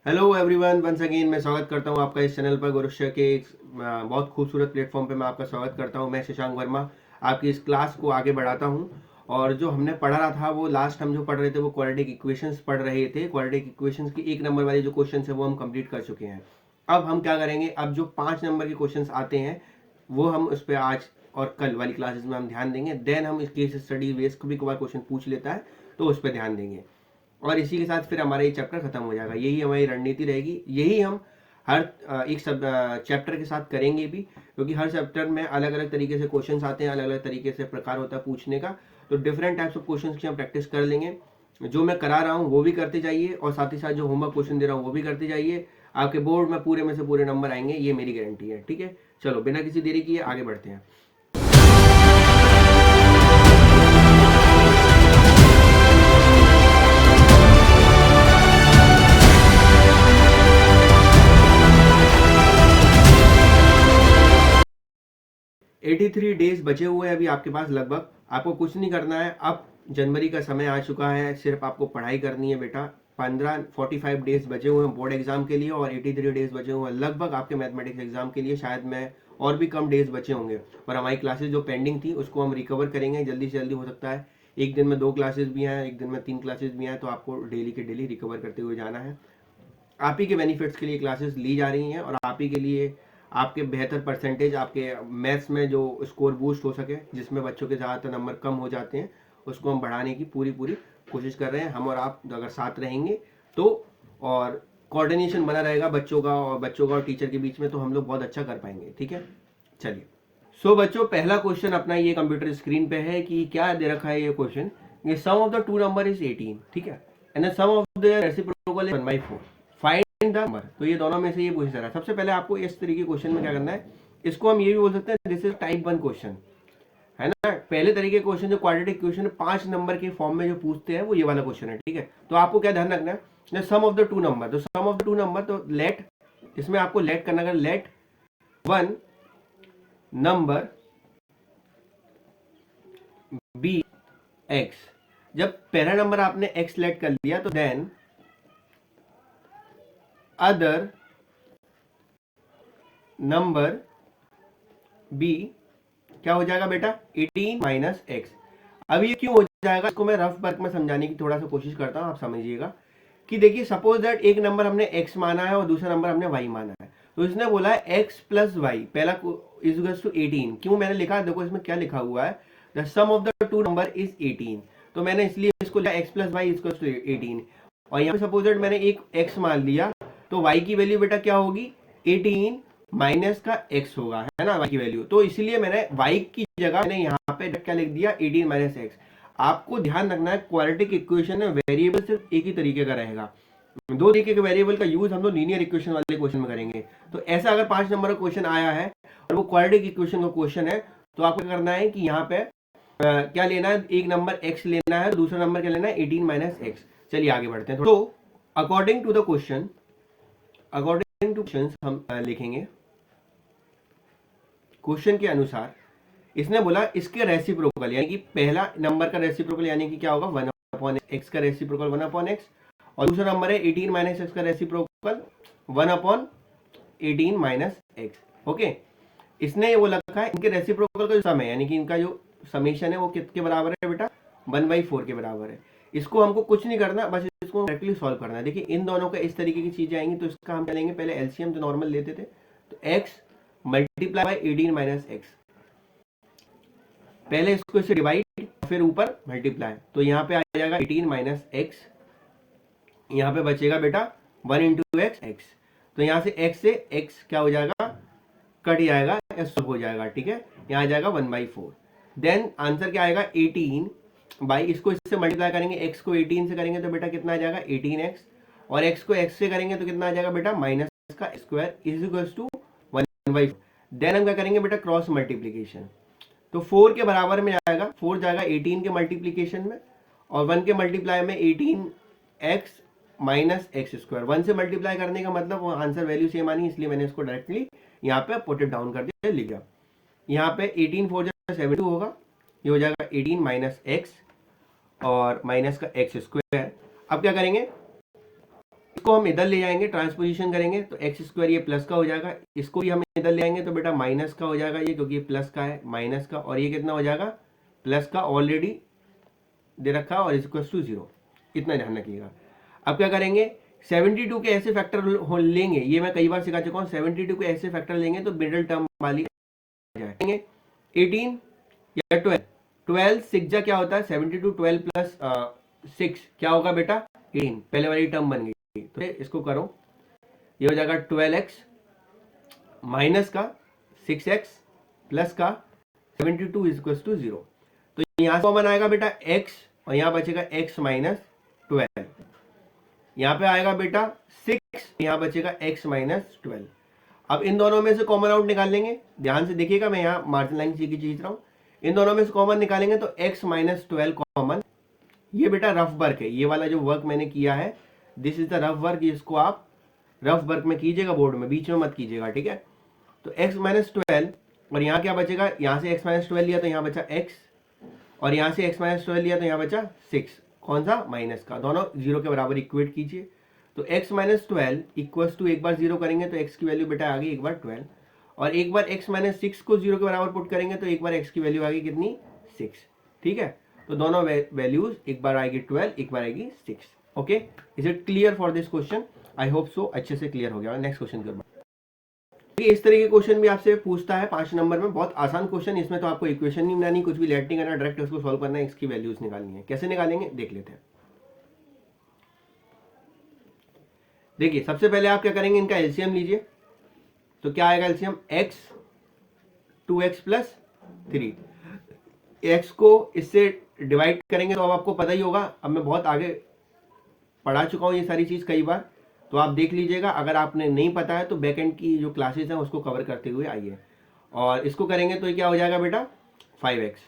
Hello everyone, once again मैं स्वागत करता हूं आपका इस चैनल पर गुरुश्य के एक बहुत खूबसूरत प्लेटफॉर्म पे मैं आपका स्वागत करता हूं। मैं शशांक वर्मा आपकी इस क्लास को आगे बढ़ाता हूं। और जो हमने पढ़ा रहा था वो लास्ट हम जो पढ़ रहे थे वो क्वाड्रेटिक इक्वेशंस पढ़ रहे थे। क्वाड्रेटिक इक्वेशंस की 1 नंबर वाली जो क्वेश्चन है वो हम कंप्लीट कर चुके हैं। अब हम क्या करेंगे, अब जो 5 नंबर के क्वेश्चन आते हैं वो हम उस पर आज और कल वाली क्लासेस में हम ध्यान देंगे। देन हम इस केस स्टडी बेस कभी कभार क्वेश्चन पूछ लेता है तो उस पर ध्यान देंगे और इसी के साथ फिर हमारा ये चैप्टर खत्म हो जाएगा। यही हमारी रणनीति रहेगी, यही हम हर एक सब चैप्टर के साथ करेंगे भी, क्योंकि हर चैप्टर में अलग अलग तरीके से क्वेश्चंस आते हैं, अलग अलग तरीके से प्रकार होता है पूछने का। तो डिफरेंट टाइप्स ऑफ क्वेश्चंस की हम प्रैक्टिस कर लेंगे। जो मैं करा रहा हूँ वो भी करते जाइए और साथ ही साथ जो होमवर्क क्वेश्चन दे रहा हूँ वो भी करते जाइए। आपके बोर्ड में पूरे से पूरे नंबर आएंगे, ये मेरी गारंटी है। ठीक है, चलो बिना किसी देरी किए आगे बढ़ते हैं। 83 डेज बचे हुए हैं अभी आपके पास लगभग। आपको कुछ नहीं करना है, अब जनवरी का समय आ चुका है, सिर्फ आपको पढ़ाई करनी है बेटा। 45 डेज बचे हुए हैं बोर्ड एग्जाम के लिए और 83 डेज बचे हुए हैं लगभग आपके मैथमेटिक्स एग्जाम के लिए। शायद मैं और भी कम डेज बचे होंगे, पर हमारी क्लासेस जो पेंडिंग थी उसको हम रिकवर करेंगे जल्दी से जल्दी। हो सकता है एक दिन में 2 क्लासेस भी हैं, एक दिन में 3 क्लासेस भी हैं, तो आपको डेली के डेली रिकवर करते हुए जाना है। आप ही के बेनिफिट्स के लिए क्लासेस ली जा रही हैं और आप ही के लिए आपके बेहतर परसेंटेज, आपके मैथ्स में जो स्कोर बूस्ट हो सके, जिसमें बच्चों के ज़्यादातर नंबर कम हो जाते हैं, उसको हम बढ़ाने की पूरी कोशिश कर रहे हैं। हम और आप अगर साथ रहेंगे तो, और कोऑर्डिनेशन बना रहेगा बच्चों का और टीचर के बीच में, तो हम लोग बहुत अच्छा कर पाएंगे। ठीक है, चलिए। सो बच्चों, पहला क्वेश्चन अपना ये कंप्यूटर स्क्रीन पे है कि क्या दे रखा है ये क्वेश्चन। ये sum of the two number is 18, ठीक है, and the sum of the reciprocal is 1/4, find the number. तो ये दोनों में से ये पूछ रहा है। सबसे पहले आपको इस तरीके के क्वेश्चन में क्या करना है, इसको हम ये भी बोल सकते हैं दिस इज टाइप 1 क्वेश्चन, है ना। पहले तरीके क्वेश्चन जो क्वाड्रेटिक क्वेश्चन 5 नंबर के फॉर्म में जो पूछते हैं वो ये वाला क्वेश्चन है। ठीक है, तो आपको क्या ध्यान रखना है, sum of the two number, तो sum of the two number, तो लेट, इसमें आपको लेट करना है, let one number be x. जब पहला नंबर आपने एक्स लेट कर लिया तो देन अदर नंबर बी क्या हो जाएगा बेटा, 18 माइनस एक्स। अब ये क्यों हो जाएगा, इसको मैं रफ वर्क में समझाने की थोड़ा सा कोशिश करता हूं, आप समझिएगा। कि देखिए, सपोज दैट एक नंबर हमने x माना है और दूसरा नंबर हमने y माना है, तो इसने बोला है x प्लस वाई, पहला इज टू 18। क्यों मैंने लिखा, देखो इसमें क्या लिखा हुआ है, the sum of the two number is 18, तो मैंने इसलिए इसको लिखा x plus y is to 18। और यहाँ पे सपोज दैट मैंने एक x मान लिया, तो y की वैल्यू बेटा क्या होगी, 18 माइनस का x होगा, है ना, y की वैल्यू। तो इसलिए मैंने y की जगह मैंने यहाँ पे क्या लिख दिया, 18 माइनस एक्स। आपको ध्यान रखना है, क्वाड्रेटिक इक्वेशन में वेरिएबल सिर्फ एक ही तरीके का रहेगा। दो तरीके के वेरिएबल का यूज हम लोग लीनियर इक्वेशन वाले क्वेश्चन में करेंगे। तो ऐसा अगर 5 नंबर का क्वेश्चन आया है और वो क्वाड्रेटिक इक्वेशन का क्वेश्चन है, तो आपको करना है कि यहाँ पे क्या लेना है, एक नंबर x लेना है, दूसरा नंबर क्या लेना है, 18 माइनस एक्स। चलिए आगे बढ़ते हैं। तो according to the question, according to question हम लिखेंगे, क्वेश्चन के अनुसार इसने बोला इसके रेसिप्रोकल, यानी कि पहला नंबर का रेसिप्रोकल यानी कि क्या होगा, 1 अपॉन एक्स का रेसिप्रोकल 1 अपॉन एक्स, और दूसरा नंबर है 18 माइनस एक्स का reciprocal 1 upon 18 minus x. Okay, इसने ये वो रखा है, इनके रेसिप्रोकल का जो सम है, यानी कि इनका जो समेशन है वो कितने बराबर है बेटा, 1/4 के बराबर है। इसको हमको कुछ नहीं करना, बस इसको डायरेक्टली सॉल्व करना है। देखिए इन दोनों का इस तरीके की चीजें आएंगी, तो इसका हम चलेंगे पहले एलसीएम जो नॉर्मल लेते थे, तो x multiply by 18 minus x, पहले इसको इससे डिवाइड फिर ऊपर मल्टीप्लाई, तो यहाँ पे आ जाएगा 18 माइनस एक्स, यहाँ पे बचेगा बेटा 1 इंटू एक्स एक्स, तो यहाँ से x से x क्या हो जाएगा, कट जाएगा, s हो जाएगा। ठीक है, यहाँ आ जाएगा 1/4। देन आंसर क्या आएगा, 18 बाई, इसको इससे मल्टीप्लाई करेंगे, x को 18 से करेंगे तो बेटा कितना आ जाएगा 18x, और x को x से करेंगे तो कितना आ जाएगा बेटा माइनस का square is equal to 1/4। Then हम क्या करेंगे बेटा, क्रॉस मल्टीप्लीकेशन, तो 4 के बराबर में आएगा, 4 जाएगा 18 के मल्टीप्लीकेशन में, और 1 के मल्टीप्लाई में 18x माइनस एक्स स्क्वायर। 1 से मल्टीप्लाई करने का मतलब वो आंसर वैल्यू सेम आनी, इसलिए मैंने इसको डायरेक्टली यहाँ पे पुट इट डाउन कर दिया, लिख दिया। यहाँ पे 18 4 72 होगा, ये हो जाएगा 18 माइनस एक्स और माइनस का एक्स स्क्वायर। अब क्या करेंगे, इसको हम इधर ले जाएंगे, ट्रांसपोजिशन करेंगे तो एक्स स्क्वायर ये प्लस का हो जाएगा, इसको भी हम इधर ले आएंगे तो बेटा माइनस का हो जाएगा ये, क्योंकि ये प्लस का है, माइनस का, और ये कितना हो जाएगा प्लस का, ऑलरेडी दे रखा है, और इक्वल टू 0। इतना ध्यान रखिएगा। अब क्या करेंगे, 72 के ऐसे फैक्टर लेंगे, ये मैं कई बार सिखा चुका हूँ, 72 के ऐसे फैक्टर लेंगे तो मिडिल टर्म वाली जाएंगे 18 या 12, 12 6 जा क्या होता है 72, 12 प्लस 6 क्या होगा बेटा 18, पहले वाली टर्म बन गई। तो इसको करो, ये हो जाएगा 12x माइनस का 6x प्लस का 72 इक्वल टू 0। तो यहाँ कॉमन आएगा बेटा x, और यहाँ बचेगा x माइनस 12, यहाँ पे आएगा बेटा 6, यहाँ बचेगा x माइनस 12। अब इन दोनों में से कॉमन आउट निकाल लेंगे, ध्यान से देखिएगा, मैं यहाँ मार्जिन लाइन की चीज रहा हूँ। इन दोनों में से कॉमन निकालेंगे तो x माइनस 12 कॉमन, ये बेटा रफ वर्क है, ये वाला जो वर्क मैंने किया है this is the rough work, इसको आप रफ वर्क में कीजिएगा, बोर्ड में बीच में मत कीजिएगा, ठीक है। तो x माइनस 12, और यहाँ क्या बचेगा, यहाँ से x माइनस 12 लिया तो यहाँ बचा x, और यहाँ से x माइनस 12 लिया तो यहाँ बचा 6, कौन सा माइनस का, दोनों 0 के बराबर इक्वेट कीजिए। तो x माइनस 12 इक्वल्स टू, एक बार 0 करेंगे तो x की वैल्यू बेटा आ गई एक बार 12, और एक बार x माइनस 6 को 0 के बराबर पुट करेंगे तो एक बार x की वैल्यू आ गई कितनी 6, ठीक है। तो दोनों वैल्यूज, एक बार आएगी 12, एक बार आएगी 6। Okay, is it clear for this question? I hope so, अच्छे से क्लियर हो गया। नेक्स्ट क्वेश्चन कर, इस तरह के क्वेश्चन भी आपसे पूछता है 5 नंबर में, बहुत आसान क्वेश्चन, इसमें तो आपको इक्वेशन नहीं बनानी, कुछ भी लेट नहीं करना, डायरेक्ट उसको सॉल्व करना है, इसकी वैल्यूज निकालनी है। कैसे निकालेंगे देख लेते हैं। देखिए सबसे पहले आप क्या करेंगे, इनका एलसीएम लीजिए, तो क्या आएगा LCM, x 2x plus 3, x को इससे डिवाइड करेंगे तो अब आपको पता ही होगा, अब मैं बहुत आगे पढ़ा चुका हूँ ये सारी चीज कई बार, तो आप देख लीजिएगा, अगर आपने नहीं पता है तो बैक एंड की जो क्लासेस हैं उसको कवर करते हुए आइए। और इसको करेंगे तो ये क्या हो जाएगा बेटा 5x,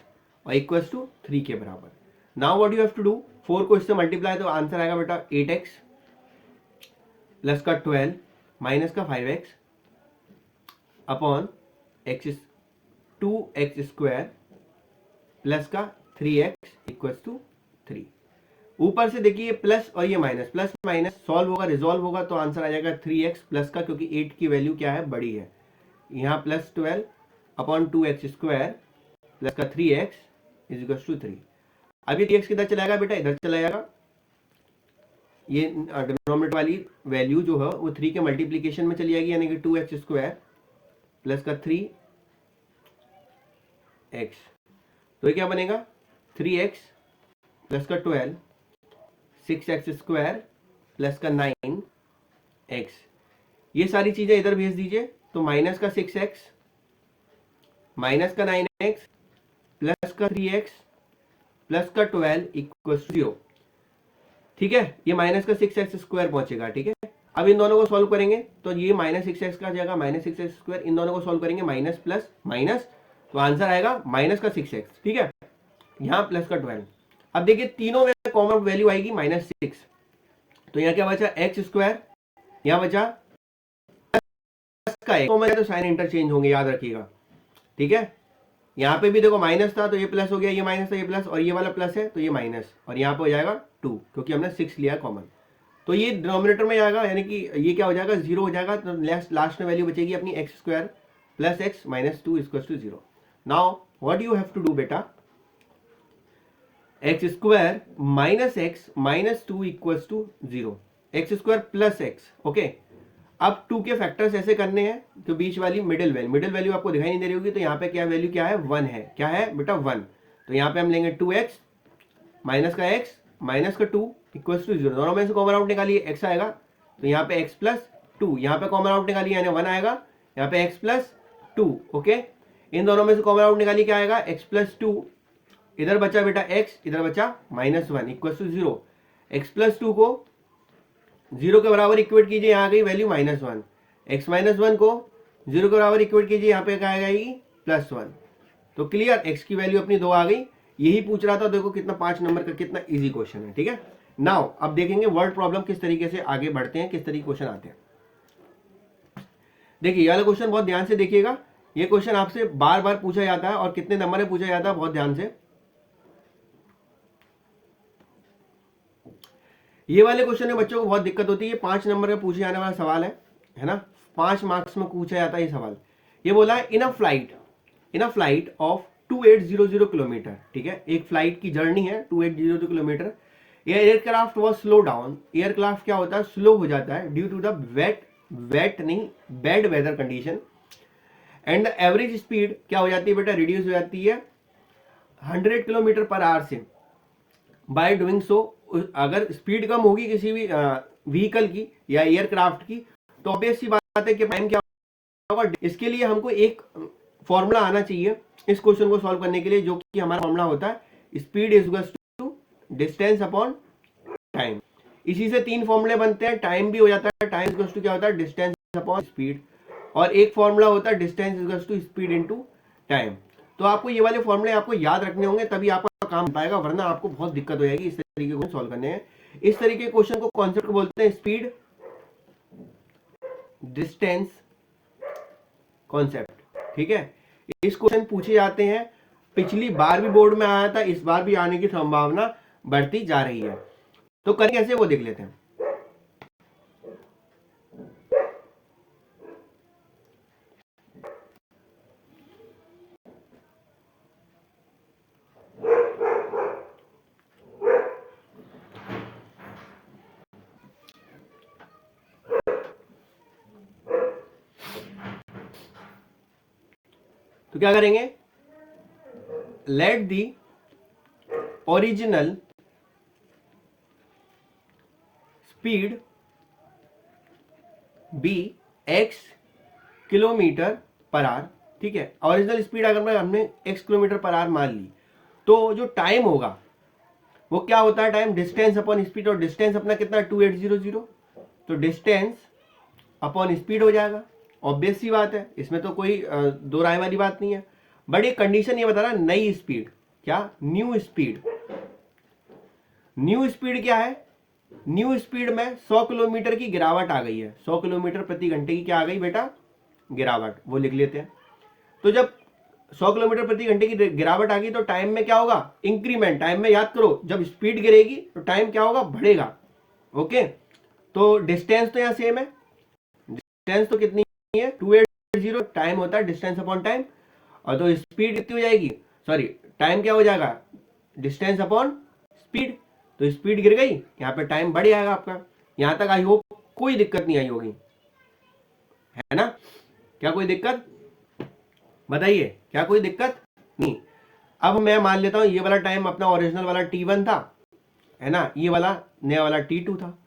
और इक्वल्स टू 3 के बराबर। Now what you have to do, 4 को इससे मल्टीप्लाई, तो आंसर आएगा बेटा 8x प्लस का 12 माइनस का 5x upon x 2x square plus का 3x इक्वल्स टू 3। ऊपर से देखिए प्लस और ये माइनस, प्लस माइनस सॉल्व होगा, रिजॉल्व होगा, तो आंसर आ जाएगा 3x प्लस का, क्योंकि 8 की वैल्यू क्या है बड़ी है, यहाँ plus 12 upon 2x square plus का 3x इज इक्वल टू 3। अब ये 3x किधर चला जाएगा बेटा, इधर चला जाएगा, ये डिनोमिनेटर वाली वैल्यू जो है वो 3 के मल्टीप्लीकेशन में चली जाएगी, यानी कि 2x स्क्वायर प्लस का 3x, तो ये क्या बनेगा 3x प्लस का 12 6x स्क्वायर प्लस का 9x, ये सारी चीजें इधर भेज दीजिए, तो माइनस का 6x माइनस का 9x प्लस का 3x प्लस का 12 इक्वल टू 0, ठीक है। ये माइनस का 6x स्क्वायर पहुंचेगा, ठीक है। अब इन दोनों को सॉल्व करेंगे तो ये माइनस 6x का जगह माइनस 6x स्क्वायर, इन दोनों को सॉल्व करेंगे माइनस प्लस माइनस, तो आंसर आएगा माइनस का 6x, ठीक है, यहाँ प्लस का 12। अब देखिए तीनों में कॉमन वैल्यू आएगी माइनस 6, तो यहाँ क्या बचा x स्क्वायर, यहाँ बचा प्लस का एक कॉमन है तो साइन इंटरचेंज होंगे, याद रखिएगा, ठीक है। यहाँ पे भी देखो माइनस था तो ये प्लस हो गया, ये माइनस था ये प्लस, और ये वाला प्लस है तो ये माइनस, और यहाँ पे हो जाएगा 2, क्योंकि हमने 6 लिया कॉमन, तो ये डिनोमिनेटर में आएगा, यानी कि ये क्या हो जाएगा 0 हो जाएगा, तो लास्ट में वैल्यू बचेगी अपनी x square plus x minus 2 equal to 0। Now what you have to do बेटा, x square minus x minus 2 equal to 0, x square plus x, okay. अब 2 के फैक्टर्स ऐसे करने हैं, तो बीच वाली मिडिल वैल्यू आपको दिखाई नहीं दे रही होगी, तो यहाँ पे क्या वैल्यू क्या है 1 है, क्या है बेटा 1, तो यहाँ पे हम लेंगे 2x माइनस का x माइनस का 2 इक्वल्स टू 0, दोनों में से कॉमन आउट निकालिए, x आएगा, तो यहाँ पे x प्लस 2, यहाँ पे कॉमन आउट निकालिए यानी 1 आएगा, यहाँ पे x प्लस 2, ओके। इन दोनों में से कॉमन आउट निकालिए, क्या आएगा x प्लस 2, इधर बचा बेटा x, इधर बचा minus 1 equals to 0, x plus 2 को 0 के बराबर इक्वेट कीजिए, यहाँ आ गई वैल्यू माइनस 1, x माइनस 1 को 0 के बराबर इक्वेट कीजिए, यहाँ पे क्या आएगी प्लस 1, तो क्लियर, x की वैल्यू अपनी 2 आ गई। यही पूछ रहा था, देखो कितना 5 नंबर का कितना इजी क्वेश्चन है, ठीक है। नाउ अब देखेंगे वर्ड प्रॉब्लम किस तरीके से आगे बढ़ते हैं, किस तरीके क्वेश्चन आते हैं। देखिए ये वाला क्वेश्चन बहुत ध्यान से देखिएगा, ये क्वेश्चन आपसे बार बार पूछा जाता है, और कितने नंबर में पूछा जाता है बहुत ध्यान से। ये वाले क्वेश्चन में बच्चों को बहुत दिक्कत होती है, 5 नंबर का पूछे जाने वाला सवाल है ना, 5 मार्क्स में पूछा जाता है ये सवाल। ये बोला है in a flight of 2800 kilometre, ठीक है, एक फ्लाइट की जर्नी है 2800 kilometre, aircraft was slow down, aircraft क्या होता है, स्लो हो जाता है due to the bad weather condition, and the average speed क्या हो जाती है बेटा, रिड्यूस हो जाती है 100 किलोमीटर पर आवर से। बाय डूइंग सो, अगर स्पीड कम होगी किसी भी व्हीकल की या एयरक्राफ्ट की, तो ऑब्वियस सी बात है कि टाइम क्या होगा। इसके लिए हमको एक फॉर्मूला आना चाहिए इस क्वेश्चन को सॉल्व करने के लिए, जो कि हमारा फॉर्मूला होता है speed is equal to distance upon time. इसी से 3 फॉर्मूले बनते हैं, टाइम भी हो जाता है, टाइम इक्वल टू क्या होता है, डिस्टेंस अपॉन स्पीड, और एक फॉर्मूला होता है distance equal to speed into time. तो आपको ये वाले फॉर्मूले आपको याद रखने होंगे, तभी आपका काम हो पाएगा, वरना आपको बहुत दिक्कत हो जाएगी इस तरीके को सॉल्व करने में। इस तरीके के क्वेश्चन को कॉन्सेप्ट को बोलते हैं स्पीड डिस्टेंस कॉन्सेप्ट, ठीक है। इस क्वेश्चन पूछे जाते हैं, पिछली बार भी बोर्ड में आया था, इस बार भी आने की संभावना बढ़ती जा रही है। तो करें कैसे वो देख लेते हैं। तो क्या करेंगे, let the original speed be x kilometre per hour, ठीक है। ओरिजिनल स्पीड अगर हमने x किलोमीटर पर आवर मान ली, तो जो टाइम होगा वो क्या होता है, टाइम डिस्टेंस अपॉन स्पीड, और डिस्टेंस अपना कितना 2800, तो डिस्टेंस अपॉन स्पीड हो जाएगा। ऑब्वियस सी बात है, इसमें तो कोई दो राय वाली बात नहीं है। बट एक कंडीशन ये बता रहा है, नई स्पीड, क्या, न्यू स्पीड। न्यू स्पीड क्या है, न्यू स्पीड में 100 किलोमीटर की गिरावट आ गई है, 100 किलोमीटर प्रति घंटे की क्या आ गई बेटा, गिरावट, वो लिख लेते हैं। तो जब 100 किलोमीटर प्रति घंटे की गिरावट आ गई, तो टाइम में क्या होगा, इंक्रीमेंट। टाइम में याद करो, जब स्पीड गिरेगी तो टाइम क्या होगा, बढ़ेगा। ओके, तो डिस्टेंस तो यहां सेम है, डिस्टेंस तो कितनी है 280, टाइम होता है डिस्टेंस अपॉन टाइम, और तो स्पीड कितनी हो जाएगी, सॉरी टाइम क्या हो जाएगा, डिस्टेंस अपॉन स्पीड। तो स्पीड गिर गई, यहाँ पे टाइम बढ़ जाएगा आपका। यहां तक आई होप कोई दिक्कत नहीं आई होगी, है ना। क्या कोई दिक्कत, बताइए, क्या कोई दिक्कत नहीं। अब मैं मान लेता हूं ये वाला टाइम अपना ओरिजिनल वाला T1 था, है ना, ये वाला नया वाला T2 था।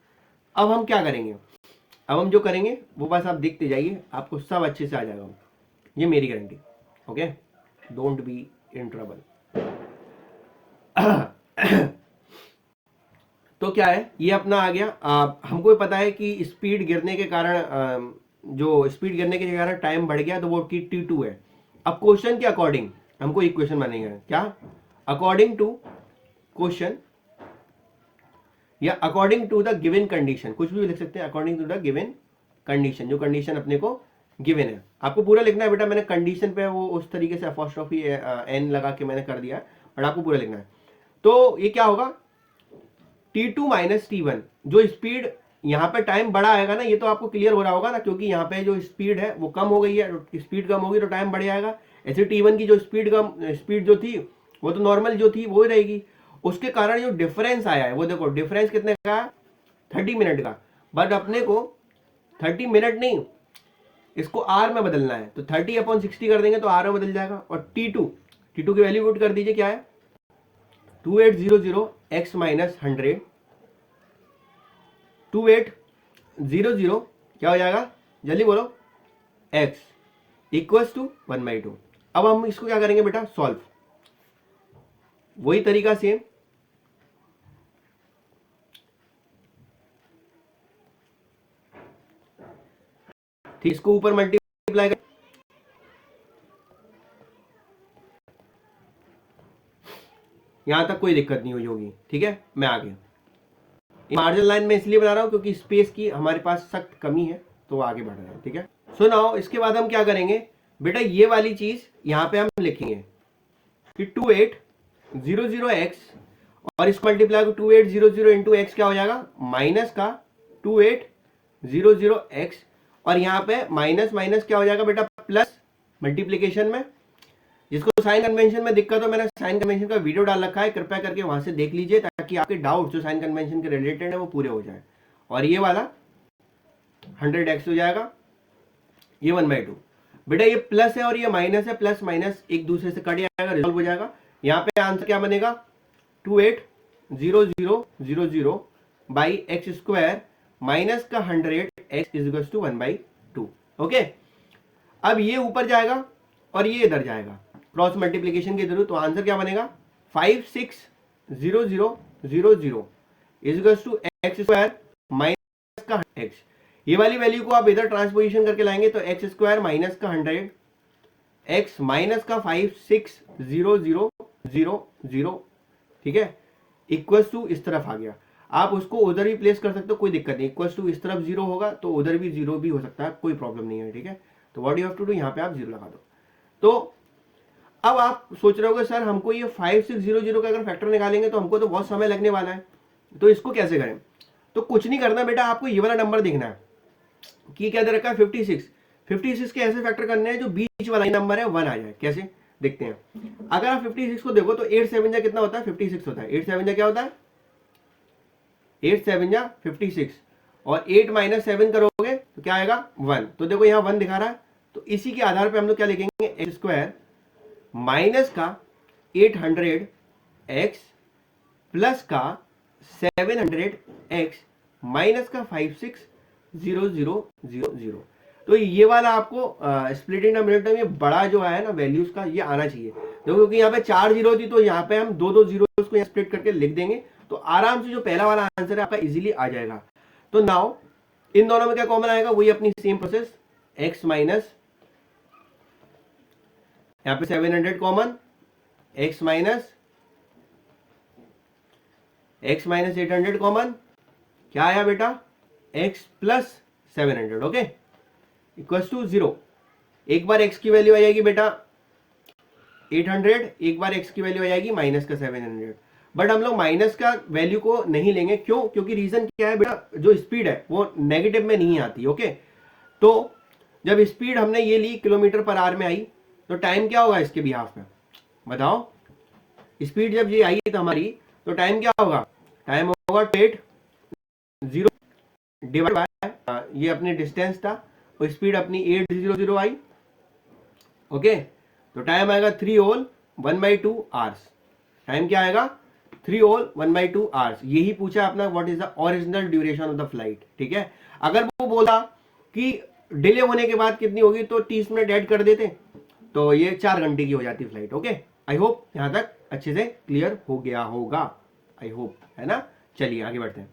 अब हम क्या करेंगे, अब हम जो करेंगे वो बस आप देखते जाइए, आपको सब अच्छे से आ जाएगा, ये मेरी guarantee. Okay, don't be in trouble. तो क्या है, ये अपना आ गया। हमको पता है कि स्पीड गिरने के कारण, जो स्पीड गिरने के कारण टाइम बढ़ गया, तो वो T2 है। अब क्वेश्चन के अकॉर्डिंग हमको इक्वेशन बनेगा, क्या, अकॉर्डिंग टू क्वेश्चन या according to the given condition, कुछ भी लिख सकते हैं, according to the given condition, जो कंडीशन अपने को गिवन है। आपको पूरा लिखना है बेटा, मैंने कंडीशन पे वो उस तरीके से अपोस्ट्रोफी एन लगा के मैंने कर दिया, बट आपको पूरा लिखना है। तो ये क्या होगा, T2 माइनस T1, जो स्पीड यहाँ पे टाइम बड़ा आएगा ना, ये तो आपको क्लियर हो रहा होगा ना, क्योंकि यहाँ पे जो स्पीड है वो कम हो गई है, स्पीड कम होगी तो टाइम बढ़ जाएगा। ऐसे T1 की जो स्पीड जो थी वो तो नॉर्मल जो थी वो ही रहेगी, उसके कारण जो डिफरेंस आया है वो देखो, डिफरेंस कितने का, 30 मिनट का। बट अपने को 30 मिनट नहीं, इसको आर में बदलना है, तो 30/60 कर देंगे तो आर में बदल जाएगा। और T2 की वैल्यू पुट कर दीजिए, क्या है 2800 x माइनस 100, 2800 क्या हो जाएगा, जल्दी बोलो, x इक्वल्स टू 1/2। अब हम इसको क्या करेंगे बेटा, सॉल्व, वही तरीका सेम, ठीक, इसको ऊपर मल्टीप्लाई कर, यहां तक कोई दिक्कत नहीं हुई होगी, ठीक है। मैं आ गया, मार्जिन लाइन में इसलिए बना रहा हूं क्योंकि स्पेस की हमारे पास सख्त कमी है, तो आगे बढ़ रहा है, ठीक है। सो नाउ इसके बाद हम क्या करेंगे बेटा, ये वाली चीज यहां पे हम लिखेंगे कि 2800x और इसको मल्टीप्लाई 2800 इंटू एक्स क्या हो जाएगा, माइनस का 2800 एक्स, और यहाँ पे माइनस माइनस क्या हो जाएगा बेटा, प्लस मल्टीप्लीकेशन में। जिसको साइन कन्वेंशन में दिक्कत हो, मैंने साइन कन्वेंशन का वीडियो डाल रखा है, कृपया करके वहां से देख लीजिए ताकि आपके डाउट जो साइन कन्वेंशन के रिलेटेड है वो पूरे हो जाए। और ये वाला 100x हो जाएगा, ये 1/2। बेटा ये प्लस है और ये माइनस है, प्लस माइनस एक दूसरे से कट जाएगा, रिजॉल्व हो जाएगा। यहाँ पे आंसर क्या बनेगा, 280000 बाई एक्स स्क्वायर माइनस का 100 x is equal to 1/2। Okay, अब ये ऊपर जाएगा और ये इधर जाएगा क्रॉस मल्टीप्लीकेशन के थ्रू, तो आंसर क्या बनेगा 560000 is equal to x square minus का एक्स। ये वाली वैल्यू को आप इधर ट्रांसपोजिशन करके लाएंगे तो एक्स स्क्वायर माइनस का 100 एक्स माइनस का 560000, ठीक है, इक्वल्स टू इस तरफ आ गया। आप उसको उधर भी प्लेस कर सकते हो, कोई दिक्कत नहीं, इक्वल्स टू इस तरफ 0 होगा तो उधर भी 0 भी हो सकता है, कोई प्रॉब्लम नहीं है, ठीक है। तो what you have to do, यहाँ पे आप 0 लगा दो। तो अब आप सोच रहे होगे सर हमको ये 5600 का अगर फैक्टर निकालेंगे तो हमको तो बहुत समय लगने वाला है, तो इसको कैसे करें। तो कुछ नहीं करना बेटा, आपको ये वाला नंबर देखना है कि क्या दे रखा है 56 के ऐसे फैक्टर करने हैं जो बीच वाला नंबर है 1 आ जाए। कैसे देखते हैं, अगर आप 56 को देखो तो 8 7 जा कितना होता है, 56 होता है। 8 7 जा क्या होता है, 8 7 जा 56, और 8 माइनस 7 करोगे तो क्या आएगा 1। तो देखो यहाँ 1 दिखा रहा है, तो इसी के आधार पे हम लोग क्या लिखेंगे, एक्स स्क्वायर माइनस का 800 एक्स प्लस का 700 एक्स माइनस का 560000। तो ये वाला आपको स्प्लिटिंग नंबरेटर में बड़ा जो है ना वैल्यूज का, ये आना चाहिए। देखो क्योंकि यहाँ पे 4 जीरो थी तो यहाँ पे हम 2 जीरो को स्प्लिट करके लिख देंगे, तो आराम से जो पहला वाला आंसर है आपका इजीली आ जाएगा। तो नाउ इन दोनों में क्या कॉमन आएगा, वही अपनी सेम प्रोसेस, एक्स माइनस, यहाँ पे 700 कॉमन, एक्स माइनस 800 कॉमन, क्या आया बेटा, x plus 700, okay, equals to 0। एक बार x की वैल्यू आ जाएगी बेटा 800, एक बार x की वैल्यू आ जाएगी माइनस का 700। बट हम लोग माइनस का वैल्यू को नहीं लेंगे, क्यों, क्योंकि रीजन क्या है बेटा, जो स्पीड है वो नेगेटिव में नहीं आती, ओके। तो जब स्पीड हमने ये ली किलोमीटर पर आवर में आई, तो टाइम क्या होगा इसके बिहाफ में, बताओ। स्पीड जब ये आई तो हमारी, तो टाइम क्या होगा, टाइम होगा 8 0 डिवाइड बाय ये अपनी डिस्टेंस था, और स्पीड अपनी 800 आई, ओके। तो टाइम आएगा 3 होल 1/2 आवर्स। टाइम क्या आएगा, 3 होल 1/2 आवर्स। यही पूछा अपना what is the original duration of the flight, ठीक है। अगर वो बोला कि डिले होने के बाद कितनी होगी तो 30 मिनट ऐड कर देते, तो ये 4 घंटे की हो जाती फ्लाइट, ओके। आई होप यहां तक अच्छे से क्लियर हो गया होगा, आई होप, है ना। चलिए आगे बढ़ते हैं।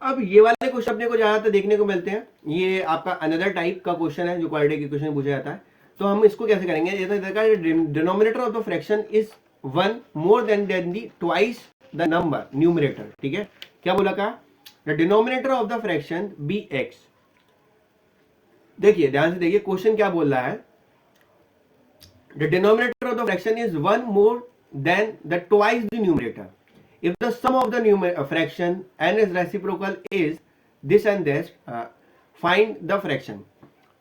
अब ये वाले क्वेश्चन अपने को ज्यादातर देखने को मिलते हैं, ये आपका अनदर टाइप का क्वेश्चन है जो क्वाड्रेटिक इक्वेशन पूछा जाता है। तो हम इसको कैसे करेंगे, denominator of the fraction is 1 more than the twice the number numerator, ठीक है। क्या बोला का, the denominator of the fraction be x. देखिए ध्यान से देखिए क्वेश्चन क्या बोल रहा है, the denominator of the fraction is 1 more than the twice the numerator if the sum of the fraction and its reciprocal is this and this, find the fraction।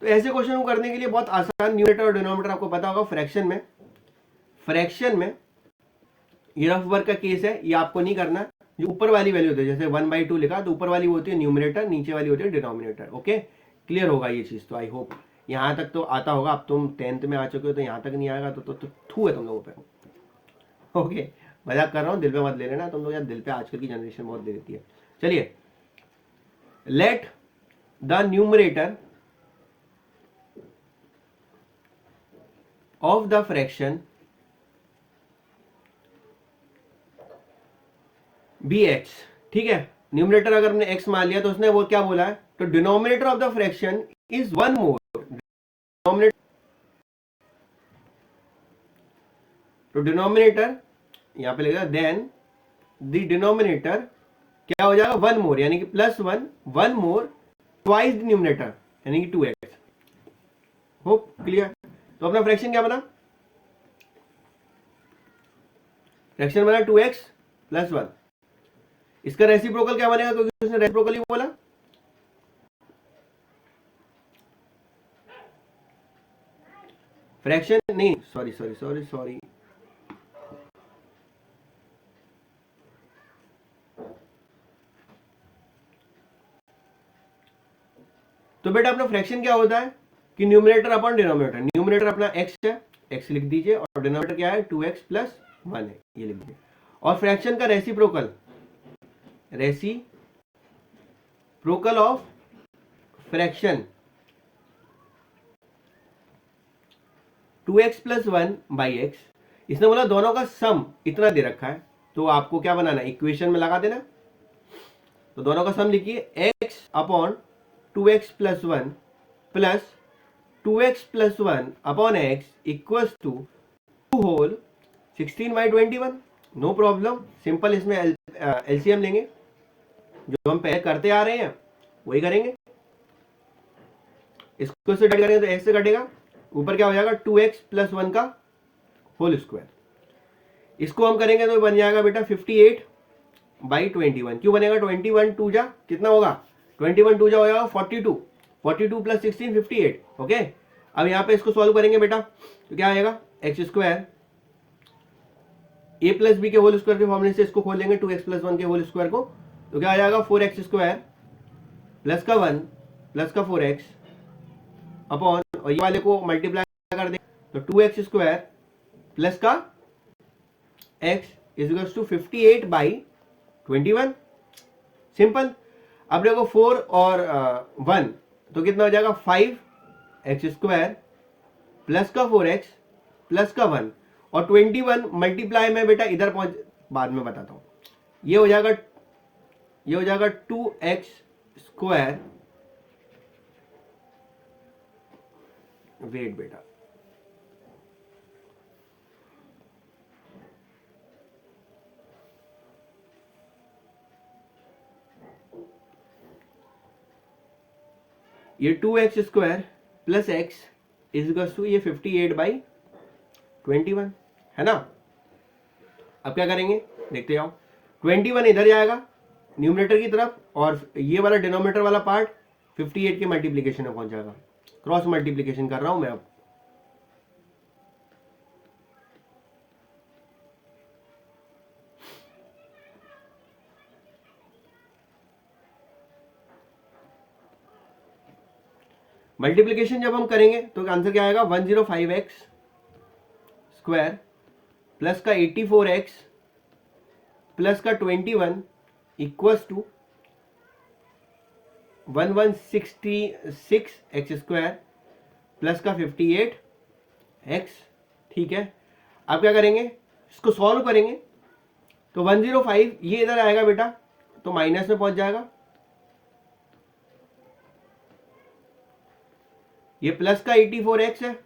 तो ऐसे क्वेश्चन को करने के लिए बहुत आसान, न्यूमरेटर और डिनोमिनेटर आपको पता होगा। फ्रैक्शन में ये रफ वर्क का केस है, ये आपको नहीं करना। जो ऊपर वाली वैल्यू होती है, जैसे 1/2 लिखा तो ऊपर वाली होती है न्यूमरेटर, नीचे वाली होती है डिनोमिनेटर, ओके। क्लियर होगा ये चीज, तो आई होप यहां तक तो आता होगा। अब तुम 10th में आ चुके हो तो यहां तक नहीं आएगा तो थू है तुम लोगों पे, ओके। मजाक कर रहा हूं, दिल पे मत ले लेना तुम लोग यार, दिल पे आजकल की जनरेशन बहुत दे देती है। चलिए, let the numerator of the fraction be x, ठीक है। न्यूमरेटर अगर हमने एक्स मान लिया तो उसने वो क्या बोला है, तो denominator of the fraction is 1 मोर, तो डिनोमिनेटर यहां पे लगेगा देन द डिनोमिनेटर क्या हो जाएगा 1 मोर, यानी कि +1 1 मोर ट्वाइस द न्यूमरेटर यानी कि 2x। Hope clear. तो अपना फ्रैक्शन क्या बना, फ्रैक्शन बना 2x प्लस 1। इसका रेसिप्रोकल क्या बनेगा, क्योंकि उसने रेसिप्रोकल ही बोला। फ्रैक्शन नहीं, सॉरी सॉरी सॉरी सॉरी, तो बेटा अपना फ्रैक्शन क्या होता है कि न्यूमरेटर अपॉन डिनोमिनेटर। न्यूमरेटर अपना x है, x लिख दीजिए, और डिनोमिनेटर क्या है 2x प्लस 1 है, ये लिख दीजिए। और फ्रैक्शन का reciprocal, reciprocal of fraction 2x plus 1 by x. इसने बोला दोनों का सम इतना दे रखा है, तो आपको क्या बनाना है, इक्वेशन में लगा देना। तो दोनों का सम लिखिए, x upon 2x plus 1 plus 2x plus 1 upon x equals to 2 whole 16 by 21। No problem, simple. इसमें एलसीएम लेंगे, जो हम पहले करते आ रहे हैं वही करेंगे। इसको से डिवाइड करेंगे तो x से कटेगा, ऊपर क्या हो जाएगा 2x प्लस 1 का होल स्क्वायर। इसको हम करेंगे तो बन जाएगा बेटा 58 बाई 21। क्यों बनेगा, 21 टू जा कितना होगा, 21 टू जा हो जाएगा 42, 42 प्लस 16 58। ओके, अब यहाँ पे इसको सॉल्व करेंगे बेटा, तो क्या आएगा एक्स स्क्वायर ए प्लस बी के होल स्क्वायर के फॉर्मूले से इसको खोल लेंगे 2x प्लस 1 के होल स्क्वायर को, तो क्या आ जाएगा 4x स्क्वायर प्लस का 1 प्लस का 4x अपॉन, और ये वाले को मल्टीप्लाई कर दे तो 2x स्क्वायर प्लस का x is equal to 58 by 21। Simple. अब देखो 4 और 1 तो कितना हो जाएगा 5x स्क्वायर प्लस का 4x प्लस का 1, और 21 मल्टीप्लाई में बेटा इधर पहुंच, बाद में बताता हूं। ये हो जाएगा 2x स्क्वायर, वेट बेटा, ये 2x square plus x is equal to ये 58 बाई 21 है ना। अब क्या करेंगे देखते जाओ, 21 इधर जाएगा न्यूमरेटर की तरफ, और ये वाला डिनोमिनेटर वाला पार्ट 58 के मल्टीप्लीकेशन में पहुंच जाएगा। क्रॉस मल्टीप्लीकेशन कर रहा हूं मैं अब। मल्टीप्लीकेशन जब हम करेंगे तो आंसर क्या आएगा, 105x स्क्वायर प्लस का 84x प्लस का 21 equals to 1166x square plus का 58x। ठीक है, अब क्या करेंगे, इसको सॉल्व करेंगे तो 105 ये इधर आएगा बेटा, तो माइनस में पहुंच जाएगा। ये प्लस का 84x है,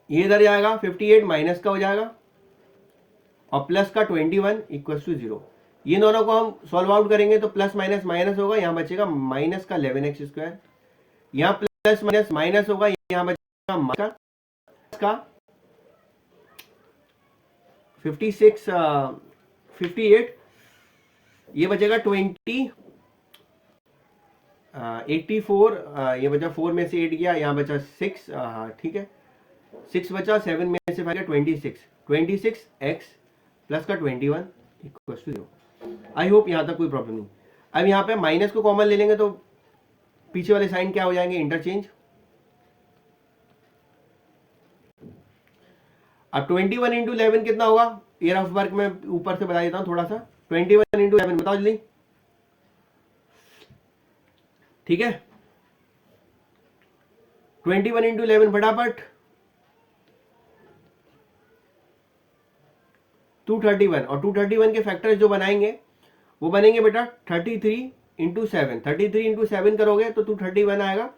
ये इधर जाएगा 58 माइनस का हो जाएगा, और प्लस का 21 इक्वल टू 0। ये दोनों को हम सॉल्व आउट करेंगे तो प्लस माइनस माइनस होगा, यहां बचेगा माइनस का 11x स्क्वायर, यहां प्लस माइनस माइनस होगा, यहां बचेगा माइनस का 56 58, ये बचेगा 20 84, ये बचा 4 में से 8 गया, यहाँ बचा 6, ठीक है 6 बचा, 7 में से 5 गया 26x प्लस का 21 इक्वल टू 0। आई होप यहाँ तक कोई प्रॉब्लम नहीं। अब यहाँ पे माइनस को कॉमन ले लेंगे तो पीछे वाले साइन क्या हो जाएंगे, इंटरचेंज। अब 21 इंटू 11 कितना होगा, ये रफ वर्क में ऊपर से बता देता हूँ थोड़ा सा। 21 इंटू 11 बताओ जल्दी, ठीक है 21 इंटू 11 फटाफट 231, और 231 के फैक्टर्स जो बनाएंगे वो बनेंगे बेटा 33 इंटू 7। 33 इंटू 7 करोगे तो 231 आएगा,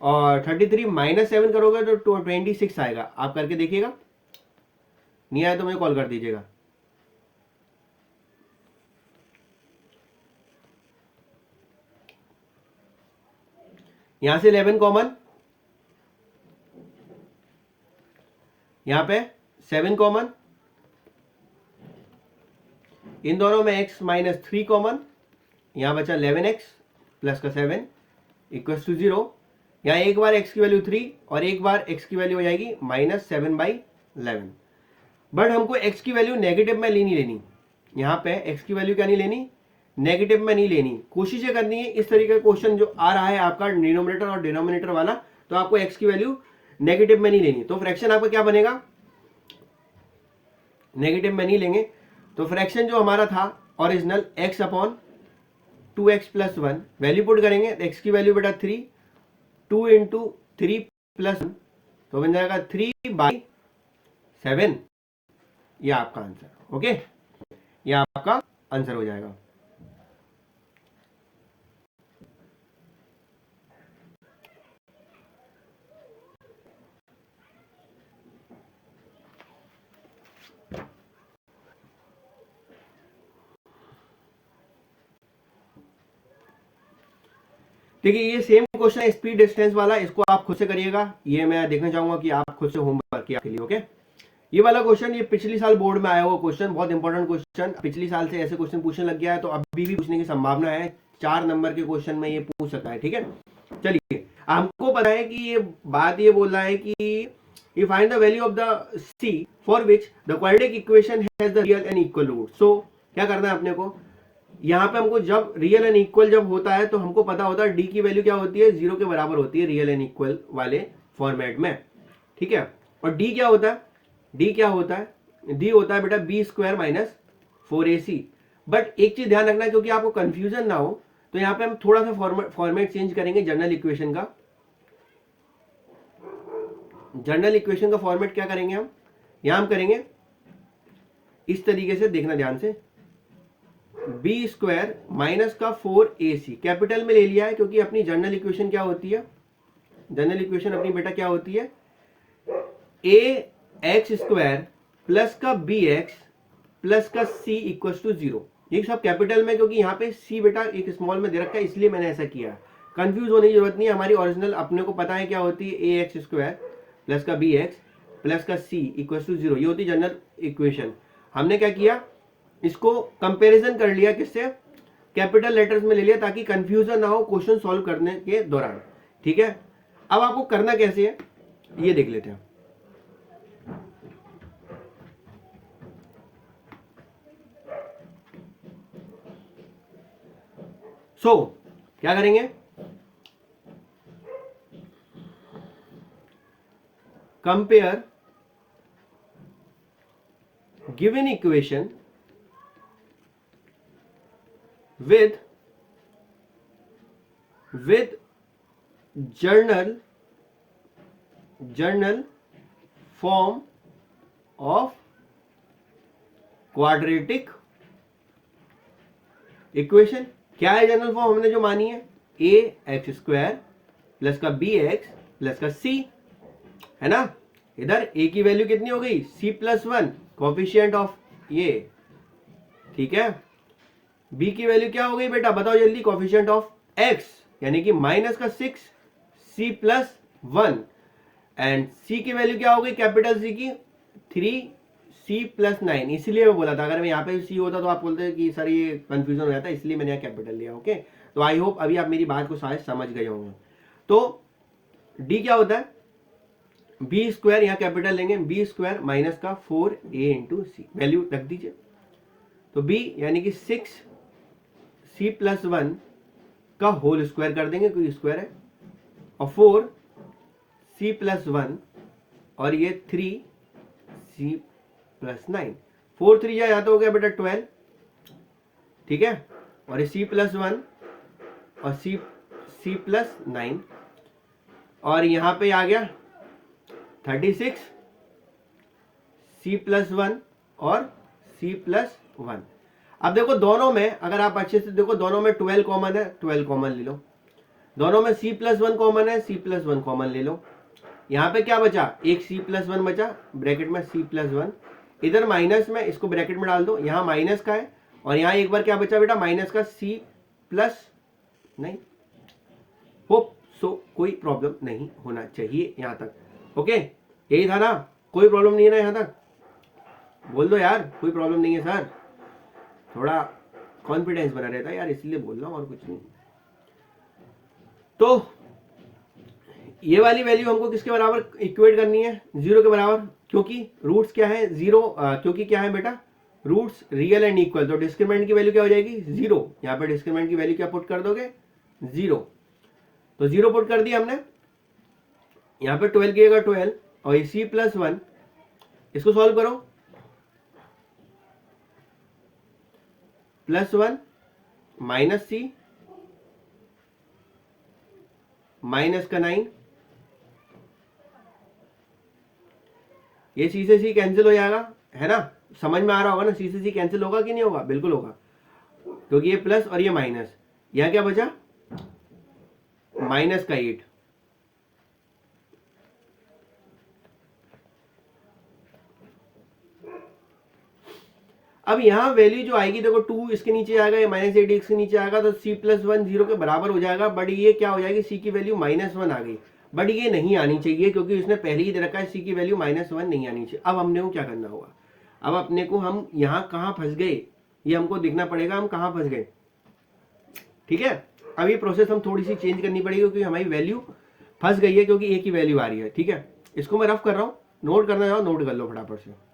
और 33 माइनस 7 करोगे तो 26 आएगा। आप करके देखिएगा, नहीं आया तो मुझे कॉल कर दीजिएगा। यहां से 11 कॉमन, यहां पे 7 कॉमन, इन दोनों में x माइनस 3 कॉमन, यहां बचा 11x प्लस का 7 इक्वल्स टू 0। यहां एक बार x की वैल्यू 3 और एक बार x की वैल्यू हो जाएगी -7/11। बट हमको x की वैल्यू नेगेटिव में नहीं लेनी, यहां पे x की वैल्यू क्या नहीं लेनी, नेगेटिव में नहीं लेनी। कोशिश ये करनी है इस तरीके का क्वेश्चन जो आ रहा है आपका डिनोमिनेटर और डिनोमिनेटर वाला, तो आपको x की वैल्यू नेगेटिव में नहीं लेनी। तो फ्रैक्शन आपका क्या बनेगा, नेगेटिव में नहीं लेंगे। तो फ्रैक्शन जो हमारा था original x upon 2x plus 1, value put करेंगे तो x की वैल्यू बेटा 3, 2 इंटू 3 प्लस 1, तो बन जाएगा 3/7। ये आपका आंसर। ओके, ये आपका आंसर हो जाएगा। देखिए ये सेम क्वेश्चन है स्पीड डिस्टेंस वाला, इसको आप खुद से करिएगा। ये मैं देखना चाहूंगा कि आप खुद से होमवर्क किया के लिए। ओके, ये वाला क्वेश्चन ये पिछली साल बोर्ड में आया हुआ क्वेश्चन, बहुत इंपॉर्टेंट क्वेश्चन। पिछली साल से ऐसे क्वेश्चन पूछने लग गया है तो अभी भी पूछने की संभावना है। 4 नंबर के क्वेश्चन में ये पूछ सकता है। ठीक है, चलिए हमको पता है कि ये बात ये बोल रहा है कि you find the value of the c for which the quadratic equation has the real and equal root। so क्या करना है अपने को, यहाँ पे हमको जब रियल एंड इक्वल जब होता है तो हमको पता होता है डी की वैल्यू क्या होती है, 0 के बराबर होती है रियल एंड इक्वल वाले फॉर्मेट में। ठीक है, और डी क्या होता है, डी क्या होता है, डी होता है बेटा B square minus 4ac। But एक चीज ध्यान रखना, क्योंकि आपको कंफ्यूजन ना हो, तो यहाँ पे हम थोड़ा सा फॉर्मेट चेंज करेंगे जनरल इक्वेशन का। जनरल इक्वेशन का फॉर्मेट क्या करेंगे हम, यहां हम करेंगे इस तरीके से, देखना ध्यान से, बी स्क्वायर माइनस का 4ac कैपिटल में ले लिया है, क्योंकि अपनी जनरल इक्वेशन क्या होती है, जनरल इक्वेशन अपनी बेटा क्या होती है, ए एक्स स्क्वायर प्लस का बी एक्स प्लस का सी इक्वल्स टू 0। ये सब कैपिटल में, क्योंकि यहाँ पे सी बेटा एक स्मॉल में दे रखा है, इसलिए मैंने ऐसा किया। कंफ्यूज होने की जरूरत नहीं है, हमारी ओरिजिनल अपने को पता है क्या होती है, ए एक्स स्क्वायर प्लस का बी एक्स प्लस का सी इक्वल्स टू 0, ये होती है जनरल इक्वेशन। हमने क्या किया, इसको कंपैरिजन कर लिया, किससे, कैपिटल लेटर्स में ले लिया, ताकि कंफ्यूजन ना हो क्वेश्चन सॉल्व करने के दौरान। ठीक है, अब आपको करना कैसे है ये देख लेते हैं। क्या करेंगे, compare given equation with journal form of quadratic equation। क्या है जनरल फॉर्म हमने जो मानी है, ए एक्स स्क्वायर प्लस का बी एक्स प्लस का सी, है ना। इधर ए की वैल्यू कितनी हो गई, सी प्लस 1 कोफिशिएंट ऑफ ये, ठीक है। बी की वैल्यू क्या हो गई बेटा, बताओ जल्दी, कोफिशिएंट ऑफ एक्स, यानी कि माइनस का 6 सी प्लस 1, एंड सी की वैल्यू क्या हो गई, कैपिटल सी की 3 सी प्लस 9। इसलिए मैं बोला था, अगर मैं यहाँ पे सी होता तो आप बोलते कि सर ये कंफ्यूजन हो जाता है, इसलिए मैंने यहाँ कैपिटल लिया। ओके, तो आई होप अभी आप मेरी बात को शायद समझ गए होंगे। तो डी क्या होता है, बी स्क्वायर, यहाँ कैपिटल लेंगे, बी स्क्वायर माइनस का 4a इंटू सी, वैल्यू रख दीजिए। तो बी यानी कि 6 सी प्लस 1 का होल स्क्वायर कर देंगे, क्योंकि स्क्वायर है, और 4 सी प्लस 1 और ये 3 सी प्लस 9, 4 3 या तो हो गया बेटा 12, ठीक है, और ये सी प्लस 1 और सी प्लस 9, और यहां पे आ गया 36 सी प्लस 1 और सी प्लस 1। अब देखो दोनों में, अगर आप अच्छे से देखो, दोनों में 12 कॉमन है, 12 कॉमन ले लो। दोनों में सी प्लस 1 कॉमन है, सी प्लस 1 कॉमन ले लो। यहाँ पे क्या बचा, एक सी प्लस 1 बचा, ब्रैकेट में सी प्लस 1, इधर माइनस में, इसको ब्रैकेट में डाल दो, यहाँ माइनस का है, और यहाँ एक बार क्या बचा बेटा, माइनस का सी प्लस, नहीं, होप सो कोई प्रॉब्लम नहीं होना चाहिए यहाँ तक। ओके, यही था ना, कोई प्रॉब्लम नहीं है ना यहाँ तक? बोल दो यार, कोई प्रॉब्लम नहीं है सर। थोड़ा कॉन्फिडेंस बना रहता है यार, इसलिए बोल रहा हूँ और कुछ नहीं। तो ये वाली वैल्यू हमको किसके बराबर इक्वेट करनी है? 0 के बराबर, क्योंकि रूट्स क्या है? 0, क्योंकि क्या है बेटा? Roots real and equal. तो डिस्क्रिमिनेंट की वैल्यू क्या हो जाएगी? 0। यहाँ पे डिस्क्रिमिनेंट की वैल्यू क्या पुट कर दोगे? 0। तो 0 पुट कर दिया हमने। यहाँ पे 12 की जगह 12 और ये c+1, इसको सॉल्व करो। +1 -c माइनस का 9, ये सी से सी कैंसिल हो जाएगा, है ना? समझ में आ रहा होगा ना, सी से सी कैंसिल होगा कि नहीं होगा? बिल्कुल होगा, क्योंकि ये प्लस और ये माइनस। यहां क्या बचा? माइनस का 8। अब यहां वैल्यू जो आएगी देखो, 2 इसके नीचे आएगा, ये -8 इसके नीचे आएगा, तो c+1 0 के बराबर हो जाएगा। बट ये क्या हो जाएगी? c की वैल्यू -1 आ गई। बट ये नहीं आनी चाहिए, क्योंकि उसने पहले ही दे रखा है c की वैल्यू -1 नहीं आनी चाहिए। अब हमने को क्या करना होगा? अब अपने को, हम यहाँ कहाँ फंस गए ये हमको दिखना पड़ेगा, हम कहाँ फंस गए। ठीक है, अब ये प्रोसेस हम थोड़ी सी चेंज करनी पड़ेगी, क्योंकि हमारी वैल्यू फंस गई है, क्योंकि a की वैल्यू आ रही है। ठीक है, इसको मैं रफ कर रहा हूँ, नोट करना चाहो नोट कर लो फटाफट से।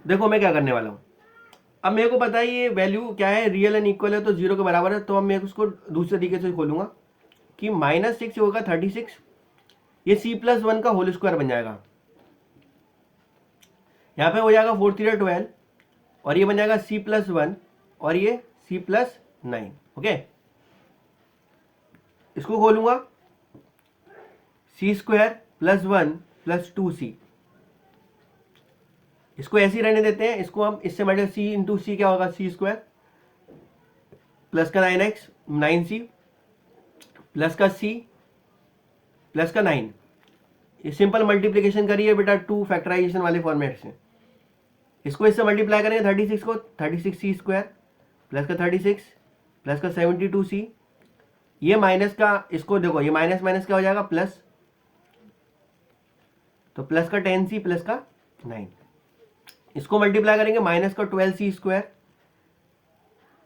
देखो मैं क्या करने वाला हूँ, अब मेरे को पता है ये वैल्यू क्या है, रियल एंड इक्वल है, तो 0 के बराबर है। तो अब मैं उसको दूसरे तरीके से खोलूंगा कि -6 होगा 36, ये c+1 का होल स्क्वायर बन जाएगा। यहाँ पे हो जाएगा 4 3 12 और ये बन जाएगा c+1 और ये c+9। ओके, इसको खोलूंगा, c² + 1 + 2c, इसको ऐसे ही रहने देते हैं। इसको हम इससे मल्टीप्लाई, c इंटू सी क्या होगा? c² प्लस का 9x 9c प्लस का c प्लस का 9। ये सिंपल मल्टीप्लीकेशन करिए बेटा 2 फैक्टराइजेशन वाले फॉर्मेट से। इसको इससे मल्टीप्लाई करेंगे 36 को, 36c² प्लस का 36 प्लस का 72c। ये माइनस का, इसको देखो ये माइनस माइनस क्या हो जाएगा? प्लस, तो प्लस का 10c प्लस का 9। इसको मल्टीप्लाई करेंगे माइनस का 12c²,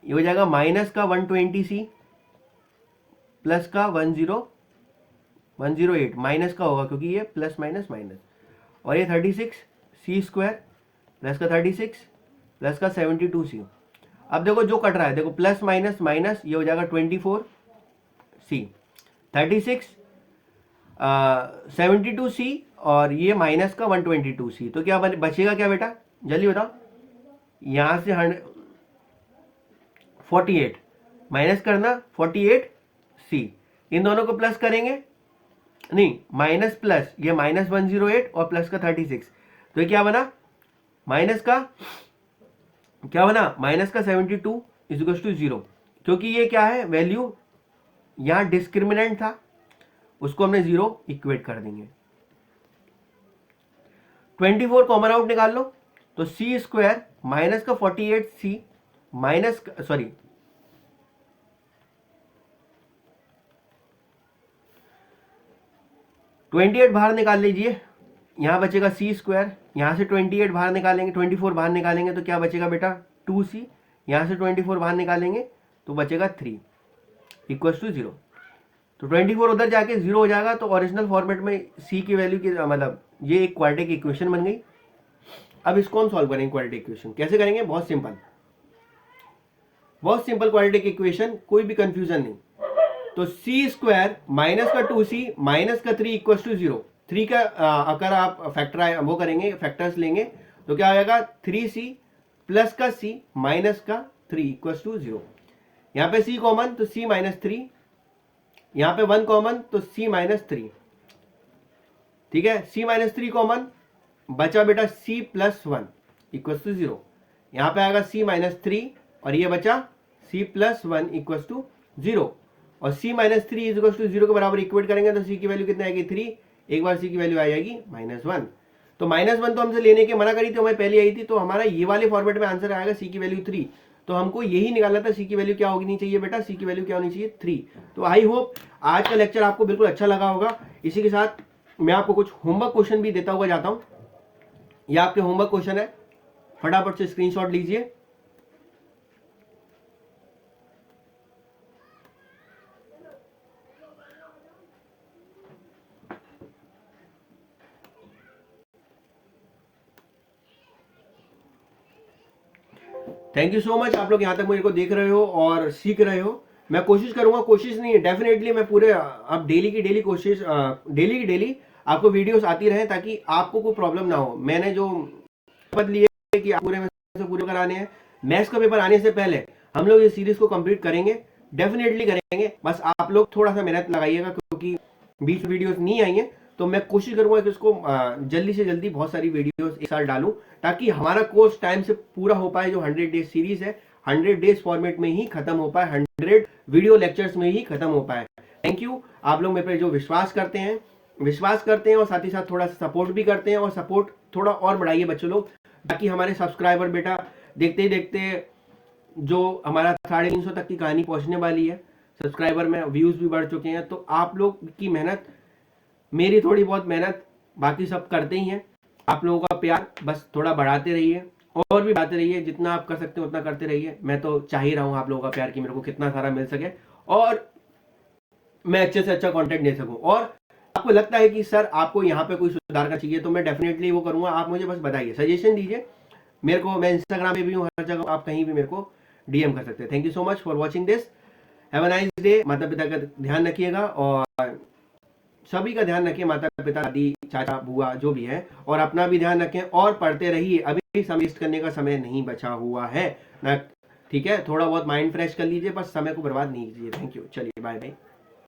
ये हो जाएगा माइनस का 120c प्लस का 108, माइनस का होगा क्योंकि ये प्लस माइनस माइनस, और ये 36c² प्लस का 36 प्लस का 72c। अब देखो जो कट रहा है, देखो प्लस माइनस माइनस, ये हो जाएगा 24c, 36 72c और ये माइनस का 122c। तो क्या बचेगा क्या बेटा? जल्दी बताओ। यहां से 48 माइनस करना 48c, इन दोनों को प्लस करेंगे, नहीं माइनस प्लस, ये -108 और प्लस का 36, तो ये क्या बना? माइनस का क्या बना? माइनस का 72 = 0, क्योंकि ये क्या है? वैल्यू यहां डिस्क्रिमिनेंट था, उसको हमने 0 इक्वेट कर देंगे। 24 कॉमन आउट निकाल लो, तो c² माइनस का 48c माइनस, सॉरी 28 बाहर निकाल लीजिए, यहां बचेगा c², यहां से 28 बाहर निकालेंगे, 24 बाहर निकालेंगे तो क्या बचेगा बेटा? 2c, यहां से 24 बाहर निकालेंगे तो बचेगा 3 = 0। तो 24 उधर जाके 0 हो जाएगा, तो ओरिजिनल फॉर्मेट में c की वैल्यू की, मतलब ये एक क्वाड्रेटिक इक्वेशन बन गई। अब इसको हम सॉल्व करेंगे क्वाड्रेटिक इक्वेशन। कैसे करेंगे? बहुत सिंपल, बहुत सिंपल क्वाड्रेटिक इक्वेशन, कोई भी कंफ्यूजन नहीं। तो c² माइनस का 2c माइनस का 3 = 0। 3 का अगर आप फैक्टर वो करेंगे, फैक्टर्स लेंगे, तो क्या हो जाएगा? 3c प्लस का c माइनस का 3 इक्वल टू 0। यहाँ पे c कॉमन तो c माइनस 3, यहाँ पे 1 कॉमन तो c माइनस 3, ठीक है। c माइनस 3 कॉमन, बचा बेटा c प्लस 1 इक्वल टू 0। यहाँ पे आएगा c माइनस 3 और ये बचा c प्लस 1 इक्वल टू 0, और c minus 3 is equal to 0 के बराबर इक्वेट करेंगे तो c की वैल्यू कितनी आएगी 3, एक बार c की वैल्यू आ जाएगी -1। तो -1 तो हमसे लेने के मना करी थी, हमें पहले आई थी, तो हमारा ये वाले फॉर्मेट में आंसर आएगा c की वैल्यू 3। तो हमको यही निकालना था c की वैल्यू क्या होनी चाहिए बेटा, c की वैल्यू क्या होनी चाहिए 3। तो आई होप आज का लेक्चर आपको बिल्कुल अच्छा लगा होगा। इसी के साथ मैं आपको कुछ होमवर्क क्वेश्चन भी देता हुआ जाता हूं। ये आपके होमवर्क क्वेश्चन है, फटाफट से स्क्रीनशॉट लीजिए। थैंक यू सो मच, आप लोग यहाँ तक मेरे को देख रहे हो और सीख रहे हो। मैं कोशिश करूंगा, कोशिश नहीं डेफिनेटली मैं पूरे अब डेली की डेली कोशिश, डेली की डेली आपको वीडियोस आती रहे ताकि आपको कोई प्रॉब्लम ना हो। मैंने जो शपथ ली है कि पूरे में से पूरे कराने हैं, मैथ्स का पेपर आने से पहले हम लोग ये सीरीज को कंप्लीट करेंगे, डेफिनेटली करेंगे। बस आप लोग थोड़ा सा मेहनत लगाइएगा, क्योंकि बीच वीडियोस नहीं आई हैं, तो मैं कोशिश करूंगा कि उसको जल्दी से जल्दी बहुत सारी वीडियोस एक साथ डालूं, ताकि हमारा कोर्स टाइम से पूरा हो पाए। जो 100 डेज सीरीज है 100 डेज फॉर्मेट में ही खत्म हो पाए, 100 वीडियो लेक्चर्स में ही खत्म हो पाए। थैंक यू, आप लोग मेरे पे जो विश्वास करते हैं और साथ ही साथ थोड़ा सा सपोर्ट भी करते हैं, और सपोर्ट थोड़ा और बढ़ाइए बच्चों लोग, ताकि हमारे सब्सक्राइबर बेटा देखते ही देखते जो हमारा 350 तक की कहानी पहुंचने वाली है, सब्सक्राइबर में व्यूज भी बढ़ चुके हैं। तो आप लोग की मेहनत, मेरी थोड़ी बहुत मेहनत, बाकी सब करते ही हैं। आप लोगों का प्यार बस थोड़ा बढ़ाते रहिए और भी बढ़ाते रहिए, जितना आप कर सकते हो उतना करते रहिए। मैं तो चाह ही रहा हूँ आप लोगों का प्यार कि मेरे को कितना सारा मिल सके और मैं अच्छे से अच्छा कंटेंट दे सकूं। और आपको लगता है कि सर आपको यहाँ पे कोई सुधार करना चाहिए, तो मैं डेफिनेटली वो करूंगा। आप मुझे बस बताइए, सजेशन दीजिए मेरे को। मैं इंस्टाग्राम पे भी हूँ, हर जगह, आप कहीं भी मेरे को डीएम कर सकते हैं। Thank you so much for watching this, have a nice day. माता पिता का ध्यान रखिएगा और सभी का ध्यान रखें, माता पिता, दादी, चाचा, बुआ जो भी है, और अपना भी ध्यान रखें और पढ़ते रहिए। अभी समय वेस्ट करने का समय नहीं बचा हुआ है ना, ठीक है। थोड़ा बहुत माइंड फ्रेश कर लीजिए, बस समय को बर्बाद नहीं कीजिए। थैंक यू, चलिए बाय बाय।